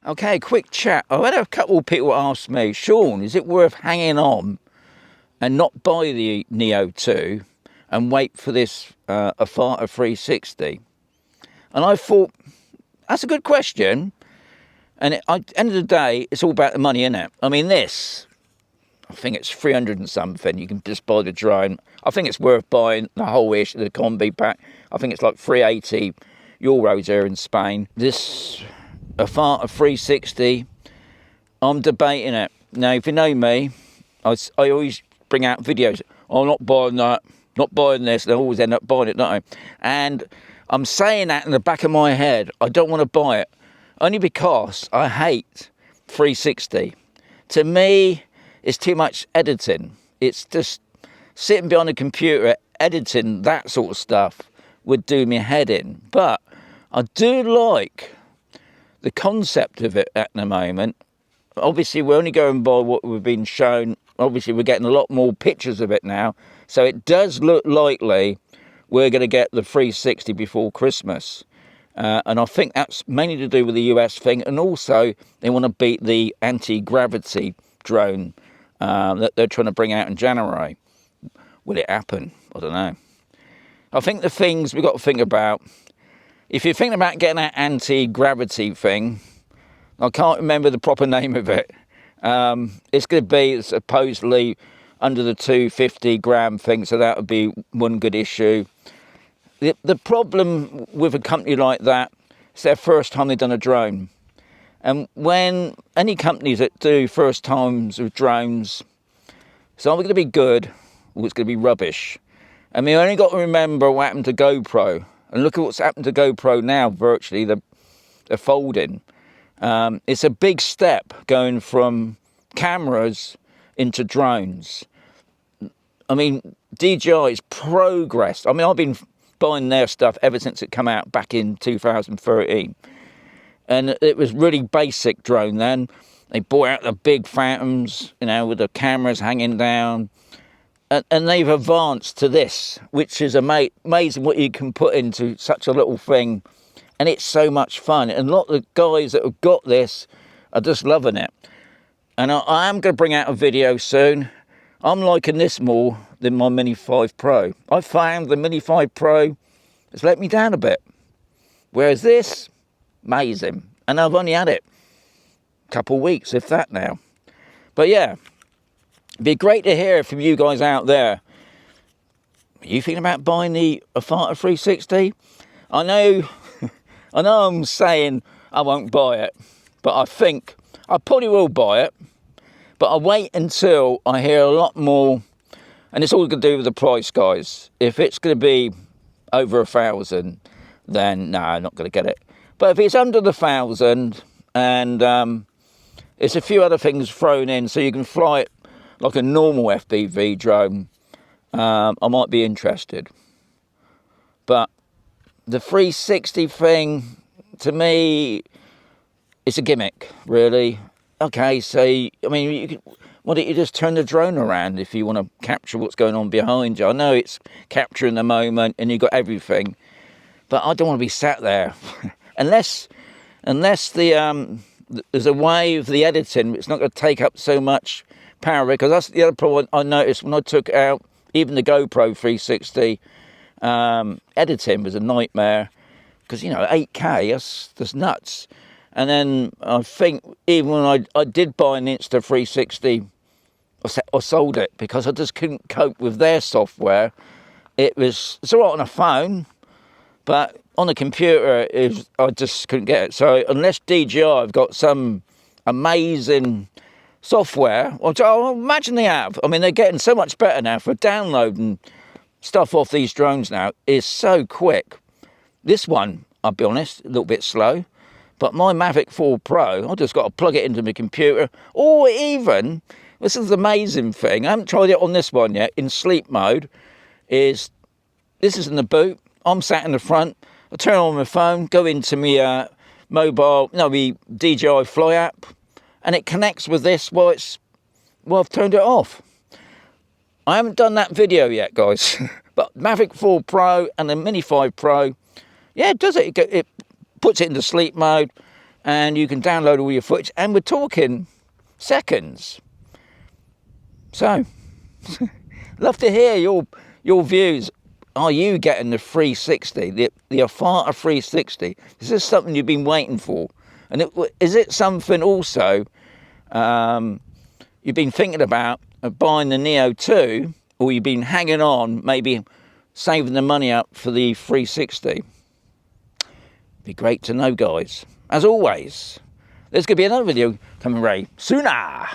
Okay, quick chat. I've had a couple of people ask me, Shaun, is it worth hanging on and not buy the Neo 2 and wait for this Avata 360? And I thought, that's a good question. And at the end of the day, it's all about the money, isn't it? I mean, this, I think it's 300 and something. You can just buy the drone. I think it's worth buying the whole ish, the combi pack. I think it's like 380 euros here in Spain. This Avata 360, I'm debating it. Now, if you know me, I always bring out videos. I'm not buying that, not buying this. They always end up buying it, don't I? And I'm saying that in the back of my head. I don't want to buy it. Only because I hate 360. To me, it's too much editing. It's just sitting behind a computer, editing that sort of stuff would do me head in. But I do like the concept of it at the moment. Obviously, we're only going by what we've been shown. Obviously, we're getting a lot more pictures of it now. So it does look likely we're going to get the 360 before Christmas. And I think that's mainly to do with the US thing. And also, they want to beat the anti-gravity drone that they're trying to bring out in January. Will it happen? I don't know. I think the things we've got to think about, if you're thinking about getting that anti-gravity thing, I can't remember the proper name of it. It's going to be supposedly under the 250 gram thing, so that would be one good issue. The problem with a company like that, it's their first time they've done a drone. And when any companies that do first times with drones, it's either going to be good or it's going to be rubbish. I mean, I only got to remember what happened to GoPro. And look at what's happened to GoPro now, virtually, they're folding. It's a big step going from cameras into drones. I mean, DJI's progressed. I mean, I've been buying their stuff ever since it came out back in 2013. And it was really basic drone then. They brought out the big phantoms, you know, with the cameras hanging down. And they've advanced to this, which is amazing what you can put into such a little thing. And it's so much fun. And a lot of the guys that have got this are just loving it. And I am going to bring out a video soon. I'm liking this more than my Mini 5 Pro. I found the Mini 5 Pro has let me down a bit. Whereas this, amazing. And I've only had it a couple of weeks, if that now. But yeah, it'd be great to hear from you guys out there. Are you thinking about buying the Avata 360? I know I'm saying I won't buy it, but I think I probably will buy it. But I'll wait until I hear a lot more, and it's all going to do with the price, guys. If it's going to be over 1,000, then no, I'm not going to get it. But if it's under the 1,000, and it's a few other things thrown in, so you can fly it like a normal FPV drone, I might be interested. But the 360 thing, to me, it's a gimmick, really. Okay, so, I mean, why don't you just turn the drone around if you want to capture what's going on behind you? I know it's capturing the moment and you've got everything, but I don't want to be sat there. unless there's a way of the editing, it's not going to take up so much power, because that's the other problem I noticed when I took out even the GoPro 360. Editing was a nightmare, because, you know, 8K, that's nuts. And then I think even when I did buy an Insta360, I sold it because I just couldn't cope with their software. It's all right on a phone, but on a computer, I just couldn't get it. So unless DJI have got some amazing software, which I imagine they have. I mean, they're getting so much better now for downloading stuff off these drones now. Is so quick. This one, I'll be honest, a little bit slow. But my Mavic 4 Pro, I've just got to plug it into my computer. Or even, this is the amazing thing, I haven't tried it on this one yet, in sleep mode, this is in the boot, I'm sat in the front, I turn on my phone, go into my my DJI Fly app, and it connects with this while I've turned it off. I haven't done that video yet, guys. But Mavic 4 Pro and the Mini 5 Pro, yeah, it does it. It puts it into sleep mode, and you can download all your footage, and we're talking seconds. So, love to hear your views. Are you getting the 360, the Avata 360? Is this something you've been waiting for? And is it something also you've been thinking about buying the Neo 2, or you've been hanging on, maybe saving the money up for the 360? Be great to know, guys. As always, there's going to be another video coming right sooner.